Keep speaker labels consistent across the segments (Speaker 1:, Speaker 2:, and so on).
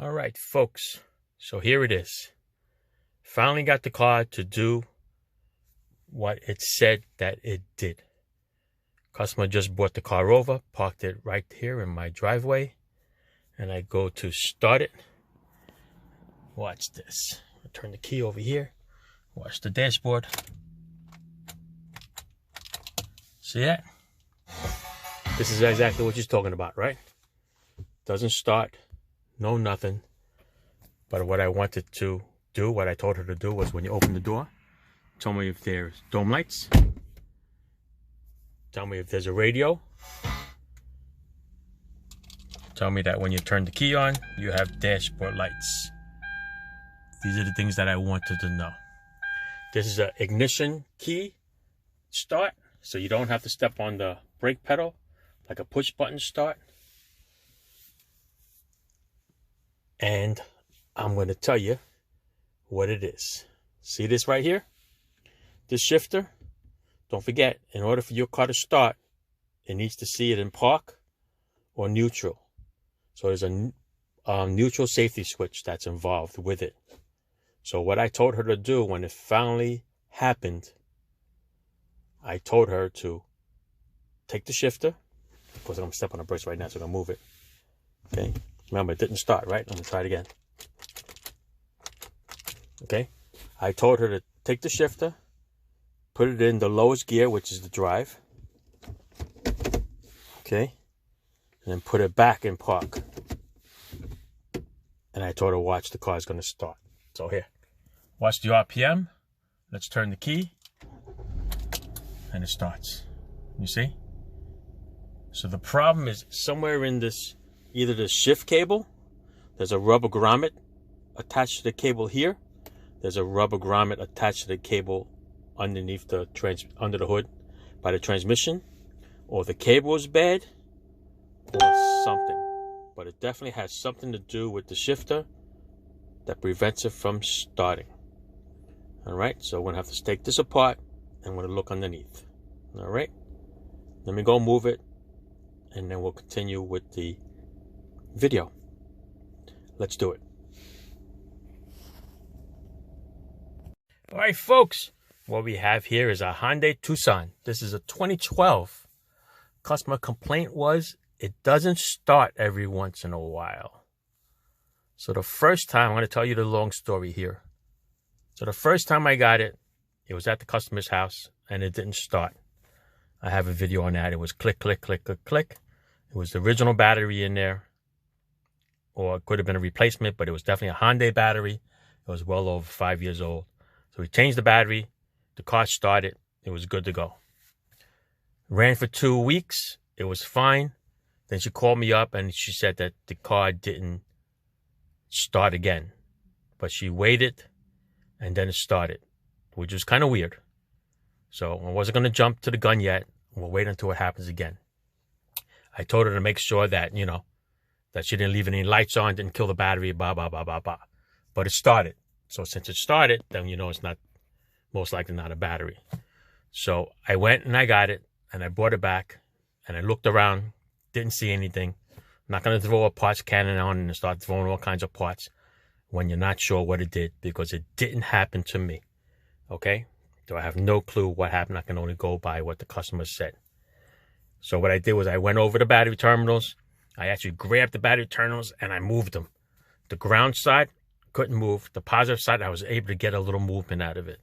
Speaker 1: All right, folks. So here it is. Finally got the car to do what it said that it did. Customer just brought the car over, parked it right here in my driveway, and I go to start it. Watch this. I turn the key over here. Watch the dashboard. See that? This is exactly what she's talking about, right? Doesn't start, no nothing. But what I wanted to do, what I told her to do was when you open the door, tell me if there's dome lights. Tell me if there's a radio. Tell me that when you turn the key on, you have dashboard lights. These are the things that I wanted to know. This is an ignition key start, so you don't have to step on the brake pedal like a push button start. And I'm going to tell you what it is. See this right here? This shifter? Don't forget, in order for your car to start, it needs to see it in park or neutral. So there's a neutral safety switch that's involved with it. So what I told her to do when it finally happened, I told her to take the shifter. Of course, I'm going to step on the brakes right now, so I'm going to move it. Okay? Remember, it didn't start, right? I'm going to try it again. Okay? I told her to take the shifter, put it in the lowest gear, which is the drive. Okay? And then put it back in park. And I told her, watch, the car is going to start. So here, watch the RPM. Let's turn the key. And it starts. You see? So the problem is somewhere in this, either the shift cable, there's a rubber grommet attached to the cable here. There's a rubber grommet attached to the cable underneath the under the hood by the transmission, or the cable is bad, or something. But it definitely has something to do with the shifter that prevents it from starting. All right, so we're gonna have to take this apart and we're gonna look underneath. All right, let me go move it, and then we'll continue with the video. Let's do it. All right, folks, what we have here is a Hyundai Tucson. This is a 2012. Customer complaint was it doesn't start every once in a while. So the first time, I'm going to tell you the long story here. So the first time I got it, it was at the customer's house and it didn't start. I have a video on that. It was click, click, click, click, click. It was the original battery in there, or it could have been a replacement, but it was definitely a Hyundai battery. It was well over 5 years old. So we changed the battery. The car started. It was good to go. Ran for 2 weeks. It was fine. Then she called me up and she said that the car didn't start again. But she waited and then it started, which was kind of weird. So I wasn't going to jump to the gun yet. We'll wait until it happens again. I told her to make sure that, that she didn't leave any lights on, didn't kill the battery, blah, blah, blah, blah, blah. But it started. So since it started, then it's not, most likely not a battery. So I went and I got it and I brought it back and I looked around, didn't see anything. I'm not going to throw a parts cannon on and start throwing all kinds of parts when you're not sure what it did, because it didn't happen to me. Okay? So I have no clue what happened. I can only go by what the customer said. So what I did was I went over the battery terminals. I actually grabbed the battery terminals and I moved them. The ground side couldn't move. The positive side, I was able to get a little movement out of it.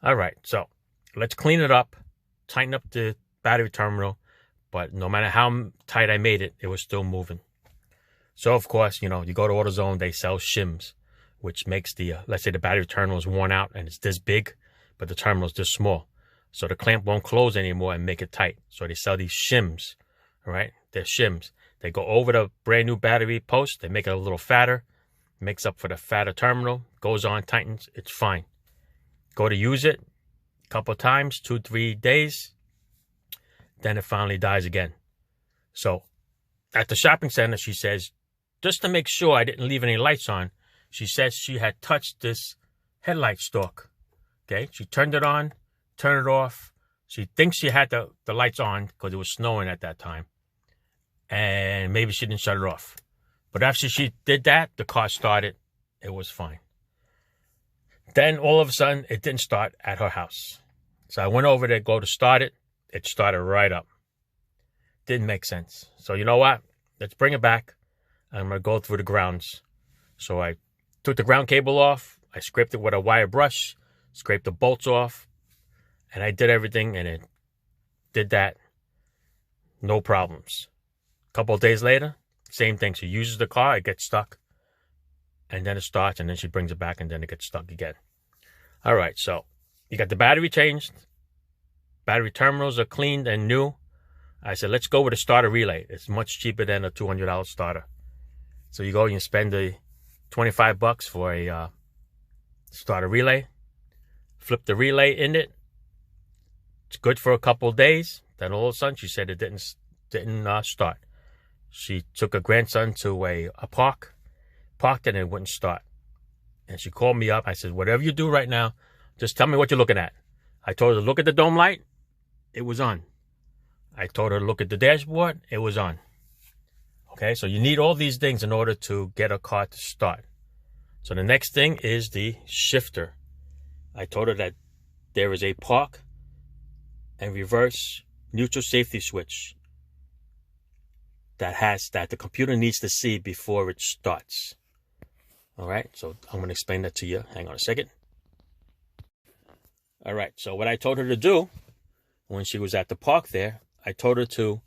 Speaker 1: All right, so let's clean it up, tighten up the battery terminal. But no matter how tight I made it, it was still moving. So of course, you go to AutoZone, they sell shims, which makes the, let's say the battery terminal is worn out and it's this big, but the terminal is this small. So the clamp won't close anymore and make it tight. So they sell these shims, all right? They're shims. They go over the brand new battery post. They make it a little fatter, makes up for the fatter terminal, goes on, tightens, it's fine. Go to use it a couple of times, 2-3 days, then it finally dies again. So at the shopping center, she says, just to make sure I didn't leave any lights on, she says she had touched this headlight stalk. Okay, she turned it on, turned it off. She thinks she had the lights on because it was snowing at that time. And maybe she didn't shut it off. But after she did that, the car started. It was fine. Then all of a sudden, it didn't start at her house. So I went over there, go to start it. It started right up. Didn't make sense. So you know what? Let's bring it back. I'm going to go through the grounds. So I took the ground cable off. I scraped it with a wire brush. Scraped the bolts off. And I did everything, and it did that. No problems. A couple of days later, same thing. She uses the car. It gets stuck. And then it starts, and then she brings it back, and then it gets stuck again. All right, so you got the battery changed. Battery terminals are cleaned and new. I said, let's go with a starter relay. It's much cheaper than a $200 starter. So you go and you spend the $25 for a starter relay. Flip the relay in it. It's good for a couple of days. Then all of a sudden, she said it didn't start. She took her grandson to a park. Parked it and it wouldn't start. And she called me up. I said, whatever you do right now, just tell me what you're looking at. I told her to look at the dome light. It was on. I told her to look at the dashboard. It was on. Okay, so you need all these things in order to get a car to start. So the next thing is the shifter. I told her that there is a park and reverse neutral safety switch that the computer needs to see before it starts. All right, so I'm going to explain that to you. Hang on a second. All right, so what I told her to do when she was at the park there, I told her to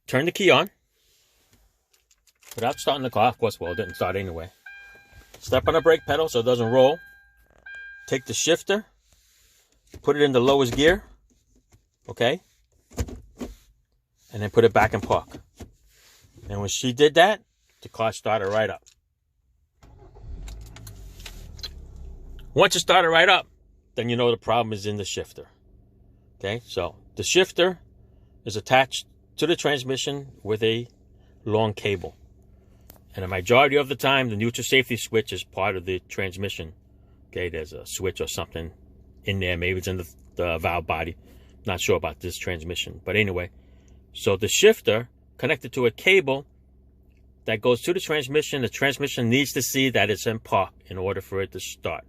Speaker 1: turn the key on without starting the car. Of course, well, it didn't start anyway. Step on the brake pedal so it doesn't roll. Take the shifter, put it in the lowest gear, okay? And then put it back in park. And when she did that, the car started right up. Once it started right up, then you know the problem is in the shifter. Okay, so the shifter is attached to the transmission with a long cable. And the majority of the time, the neutral safety switch is part of the transmission. Okay, there's a switch or something in there. Maybe it's in the valve body. Not sure about this transmission. But anyway, so the shifter connected to a cable that goes to the transmission. The transmission needs to see that it's in park in order for it to start.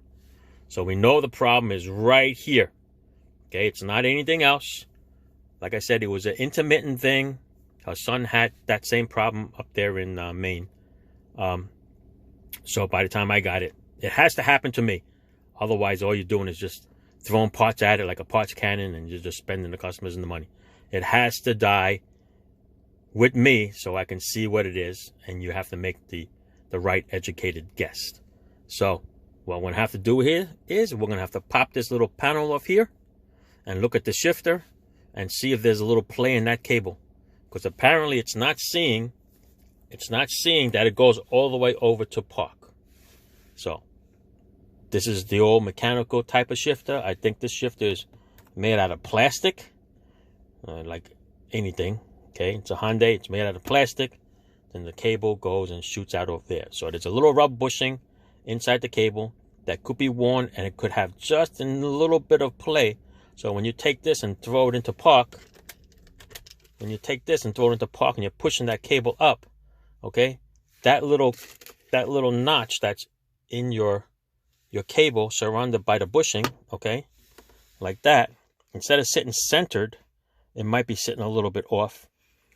Speaker 1: So we know the problem is right here. Okay, it's not anything else. Like I said, it was an intermittent thing. Her son had that same problem up there in Maine. So by the time I got it, it has to happen to me. Otherwise, all you're doing is just throwing parts at it like a parts cannon, and you're just spending the customers and the money. It has to die with me so I can see what it is, and you have to make the right educated guess. So what we're going to have to do here is we're going to have to pop this little panel off here and look at the shifter and see if there's a little play in that cable. Because apparently it's not seeing that it goes all the way over to park. So this is the old mechanical type of shifter. I think this shifter is made out of plastic, like anything. Okay, it's a Hyundai. It's made out of plastic. Then the cable goes and shoots out over there. So there's a little rubber bushing inside the cable that could be worn, and it could have just a little bit of play. So when you take this and throw it into park, and you're pushing that cable up, okay, that little notch that's in your cable surrounded by the bushing, okay, like that, instead of sitting centered, it might be sitting a little bit off,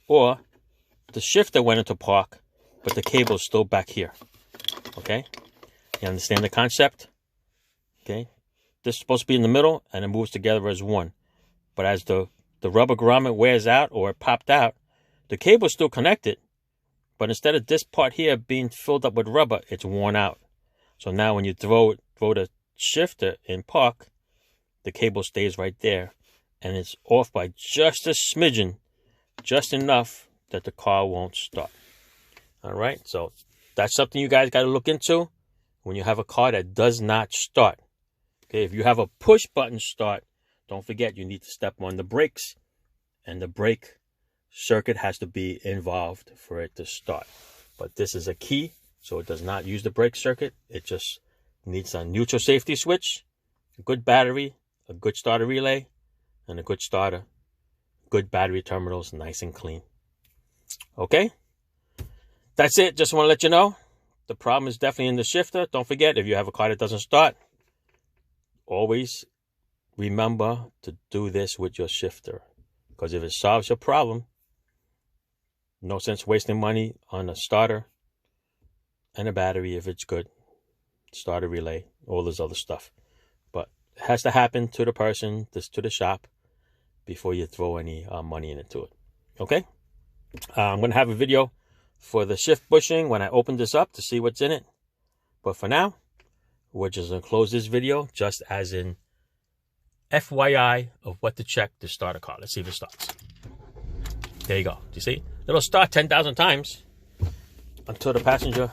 Speaker 1: or the shifter went into park, but the cable is still back here. Okay, you understand the concept? Okay, this is supposed to be in the middle, and it moves together as one. But as the rubber grommet wears out, or it popped out, the cable is still connected, but instead of this part here being filled up with rubber, it's worn out. So now when you throw the shifter in park, the cable stays right there, and it's off by just a smidgen, just enough that the car won't start. All right, so that's something you guys got to look into when you have a car that does not start. Okay, if you have a push button start, don't forget you need to step on the brakes, and the brake circuit has to be involved for it to start. But this is a key, so it does not use the brake circuit. It just needs a neutral safety switch, a good battery, a good starter relay, and a good starter. Good battery terminals, nice and clean. Okay? That's it. Just want to let you know. The problem is definitely in the shifter. Don't forget, if you have a car that doesn't start, always remember to do this with your shifter. Because if it solves your problem, no sense wasting money on a starter and a battery if it's good. Starter relay, all this other stuff. But it has to happen to the person, to the shop, before you throw any money into it. Okay? I'm going to have a video for the shift bushing when I open this up to see what's in it. But for now, we're just going to close this video just as in FYI of what to check to start a car. Let's see if it starts. There you go. Do you see? It'll start 10,000 times until the passenger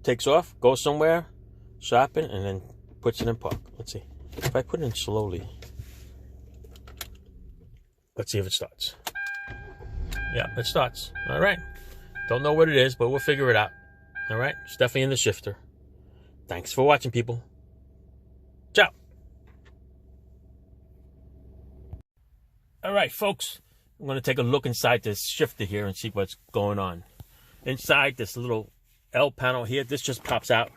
Speaker 1: takes off, goes somewhere, shopping, and then puts it in park. Let's see. If I put it in slowly, let's see if it starts. Yeah, it starts. All right. Don't know what it is, but we'll figure it out. All right. It's definitely in the shifter. Thanks for watching, people. Ciao. All right, folks. I'm going to take a look inside this shifter here and see what's going on. Inside this little L panel here, this just pops out.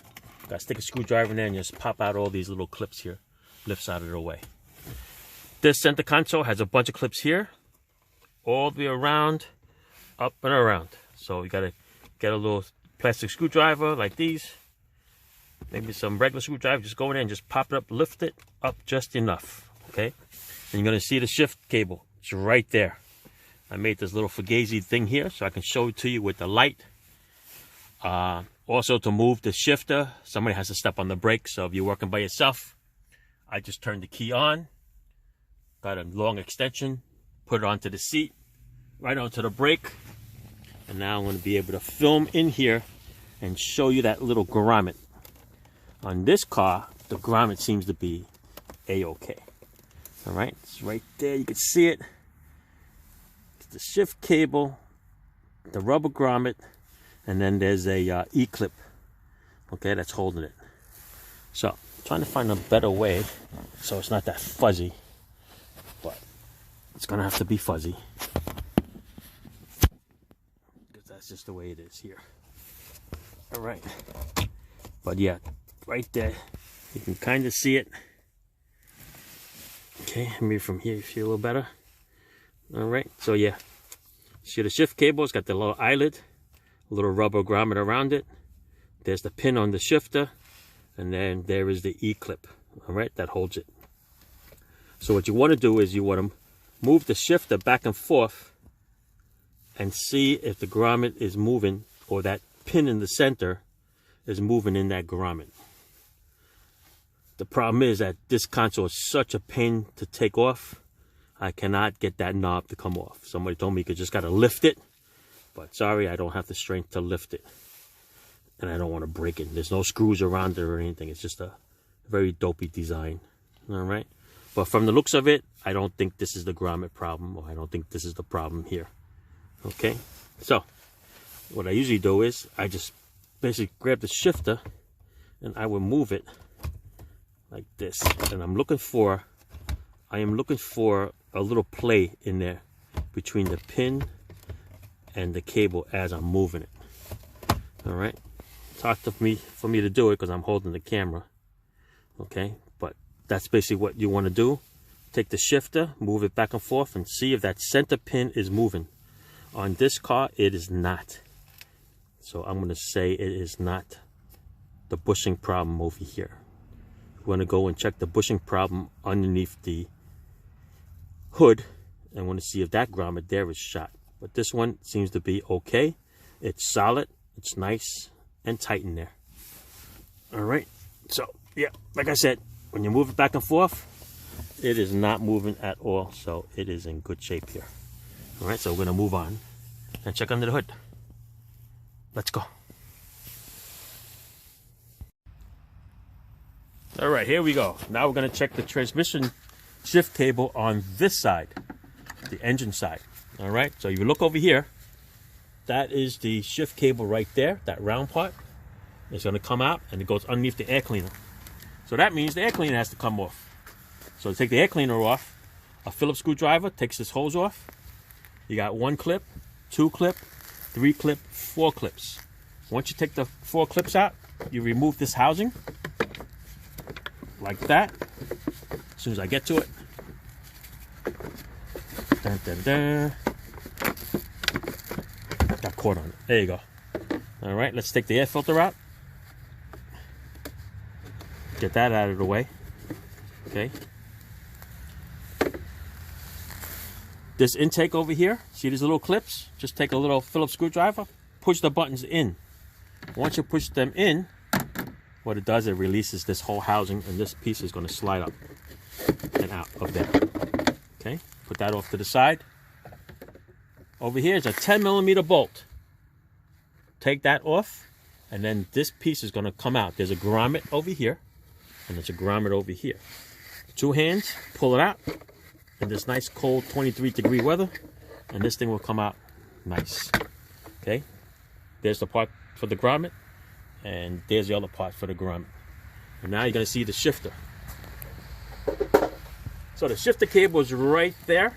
Speaker 1: Got to stick a screwdriver in there and just pop out all these little clips here. Lifts out of the way. This center console has a bunch of clips here, all the way around, up and around. So you got to get a little plastic screwdriver like these. Maybe some regular screwdriver. Just go in there and just pop it up, lift it up just enough. Okay? And you're going to see the shift cable. It's right there. I made this little fugazi thing here so I can show it to you with the light. Also, to move the shifter, somebody has to step on the brake. So if you're working by yourself, I just turned the key on. Got a long extension. Put it onto the seat. Right onto the brake. And now I'm going to be able to film in here and show you that little grommet. On this car, the grommet seems to be A-OK. All right, it's right there. You can see it. It's the shift cable, the rubber grommet, and then there's a E-clip. Okay, that's holding it. So, I'm trying to find a better way so it's not that fuzzy. But it's going to have to be fuzzy. Because that's just the way it is here. All right. But yeah, right there. You can kind of see it. Okay, maybe from here you feel a little better. All right, so yeah. See the shift cable, it's got the little eyelid, a little rubber grommet around it. There's the pin on the shifter, and then there is the E-clip, all right, that holds it. So what you want to do is you want to move the shifter back and forth and see if the grommet is moving, or that pin in the center is moving in that grommet. The problem is that this console is such a pain to take off. I cannot get that knob to come off. Somebody told me you just got to lift it. But sorry, I don't have the strength to lift it. And I don't want to break it. There's no screws around it or anything. It's just a very dopey design. All right. But from the looks of it, I don't think this is the grommet problem. Or I don't think this is the problem here. Okay. So what I usually do is I just basically grab the shifter and I will move it like this, and I am looking for a little play in there between the pin and the cable as I'm moving it. All right, it's hard for me to do it because I'm holding the camera. Okay, but that's basically what you want to do. Take the shifter, move it back and forth, and see if that center pin is moving. On this car, it is not. So I'm going to say it is not the bushing problem over here. We want to go and check the bushing problem underneath the hood and want to see if that grommet there is shot. But this one seems to be okay. It's solid, it's nice and tight in there. All right, so yeah, like I said, when you move it back and forth, it is not moving at all, so it is in good shape here. All right, so we're going to move on and check under the hood. Let's go. All right, here we go. Now we're going to check the transmission shift cable on this side, the engine side. All right, so you look over here. That is the shift cable right there, that round part. It's going to come out and it goes underneath the air cleaner. So that means the air cleaner has to come off. So to take the air cleaner off, a Phillips screwdriver takes this hose off. You got 1 clip, 2 clip, 3 clip, 4 clips. Once you take the 4 clips out, you remove this housing like that. As soon as I get to it. Dun, dun, dun. Got caught on it. There you go. All right, let's take the air filter out. Get that out of the way. Okay. This intake over here, see these little clips? Just take a little Phillips screwdriver, push the buttons in. Once you push them in, what it does, it releases this whole housing, and this piece is going to slide up and out of there. Okay, put that off to the side. Over here is a 10mm bolt. Take that off, and then this piece is going to come out. There's a grommet over here, and there's a grommet over here. 2 hands, pull it out in this nice cold 23-degree weather, and this thing will come out nice. Okay, there's the part for the grommet, and there's the other part for the grommet. And now you're going to see the shifter. So the shifter cable is right there.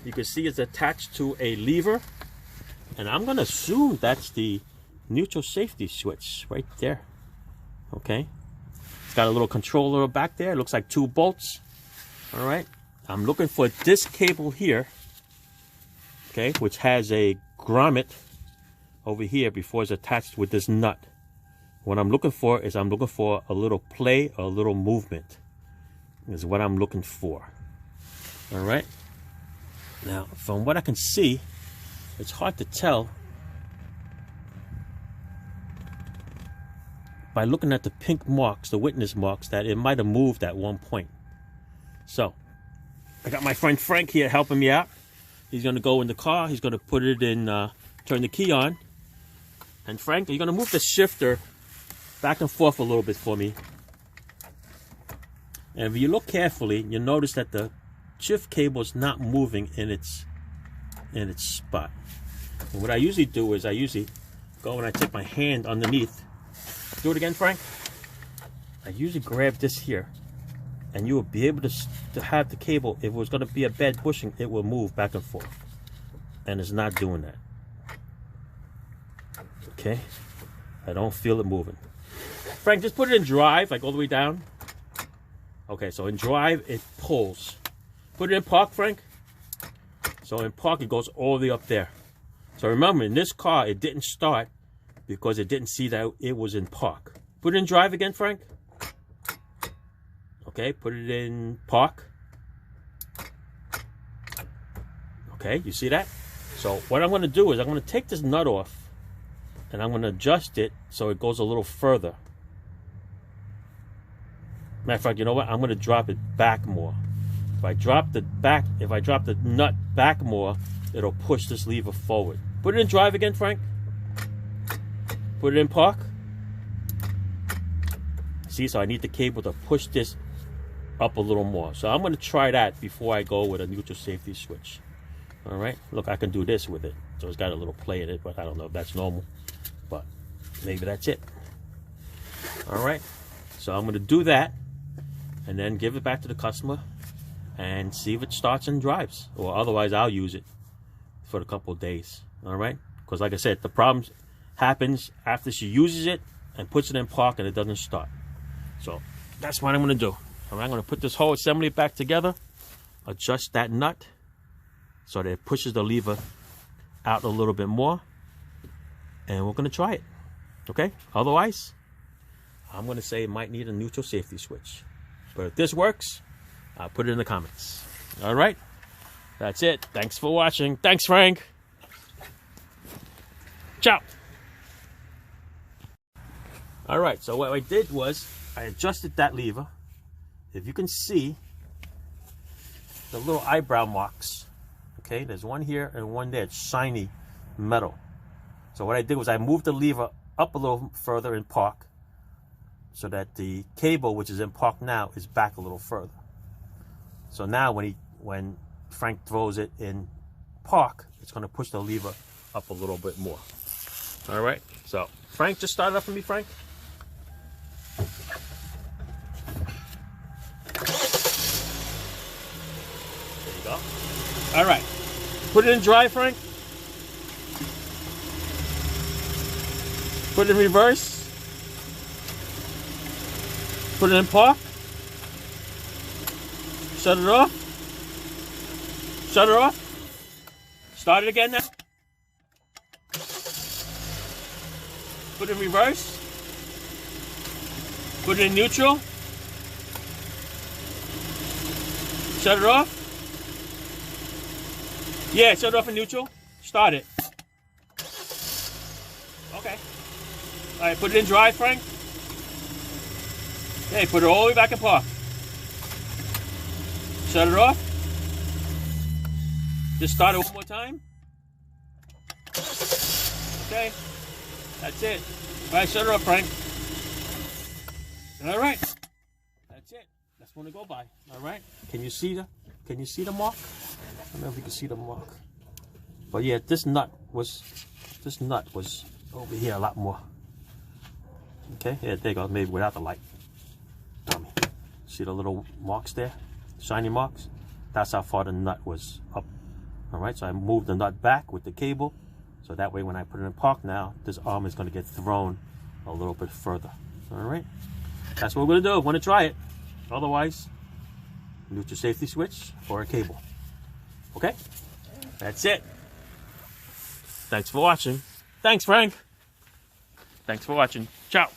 Speaker 1: You can see it's attached to a lever, and I'm going to assume that's the neutral safety switch right there. Okay, it's got a little controller back there. It looks like 2 bolts. All right, I'm looking for this cable here, okay, which has a grommet over here before it's attached with this nut. What I'm looking for is I'm looking for a little play or a little movement is what I'm looking for. All right, now from what I can see, it's hard to tell by looking at the pink marks, the witness marks, that it might have moved at one point. So I got my friend Frank here helping me out. He's going to go in the car. He's going to put it in, turn the key on. And Frank, you're going to move the shifter back and forth a little bit for me. And if you look carefully, you'll notice that the shift cable is not moving in its spot. And what I usually do is I usually go and I take my hand underneath. Do it again, Frank. I usually grab this here, and you will be able to have the cable. If it was going to be a bad bushing, it will move back and forth, and it's not doing that. Okay, I don't feel it moving. Frank, just put it in drive, like all the way down. Okay, so in drive it pulls. Put it in park, Frank. So in park it goes all the way up there. So remember, in this car it didn't start because it didn't see that it was in park. Put it in drive again, Frank. Okay, put it in park. Okay, you see that? So what I'm going to do is I'm going to take this nut off, and I'm going to adjust it so it goes a little further. Matter of fact, you know what? I'm going to drop it back more. If I drop the nut back more, it'll push this lever forward. Put it in drive again, Frank. Put it in park. See, so I need the cable to push this up a little more. So I'm going to try that before I go with a neutral safety switch. All right, look, I can do this with it. So it's got a little play in it, but I don't know if that's normal, but maybe that's it. All right, so I'm going to do that and then give it back to the customer and see if it starts and drives, or otherwise I'll use it for a couple of days. All right, because like I said, the problem happens after she uses it and puts it in park and it doesn't start. So that's what I'm going to do. All right, I'm going to put this whole assembly back together, adjust that nut so that it pushes the lever out a little bit more, and we're going to try it. Okay, otherwise I'm going to say it might need a neutral safety switch, but if this works, I'll put it in the comments. All right, that's it. Thanks for watching. Thanks, Frank. Ciao. All right, so what I did was I adjusted that lever. If you can see the little eyebrow marks, okay, there's one here and one there. It's shiny metal. So what I did was I moved the lever up a little further in park so that the cable, which is in park now, is back a little further. So now when Frank throws it in park, it's going to push the lever up a little bit more. All right, so Frank, just start it up for me, Frank. There you go. All right, put it in drive, Frank. Put it in reverse. Put it in park. Shut it off. Shut it off. Start it again now. Put it in reverse. Put it in neutral. Shut it off. Yeah, shut it off in neutral. Start it. Okay. All right, put it in drive, Frank. Okay, put it all the way back in park. Shut it off. Just start it one more time. Okay. That's it. All right, shut it off, Frank. All right. That's it. That's one to go by. All right. Can you see the mark? I don't know if you can see the mark. But yeah, this nut was over here a lot more. Okay, yeah, there you go. Maybe without the light. See the little marks there? Shiny marks? That's how far the nut was up. Alright, so I moved the nut back with the cable. So that way when I put it in park now, this arm is going to get thrown a little bit further. Alright? That's what we're going to do. I want to try it. Otherwise, neutral safety switch or a cable. Okay? That's it. Thanks for watching. Thanks, Frank. Thanks for watching. Ciao.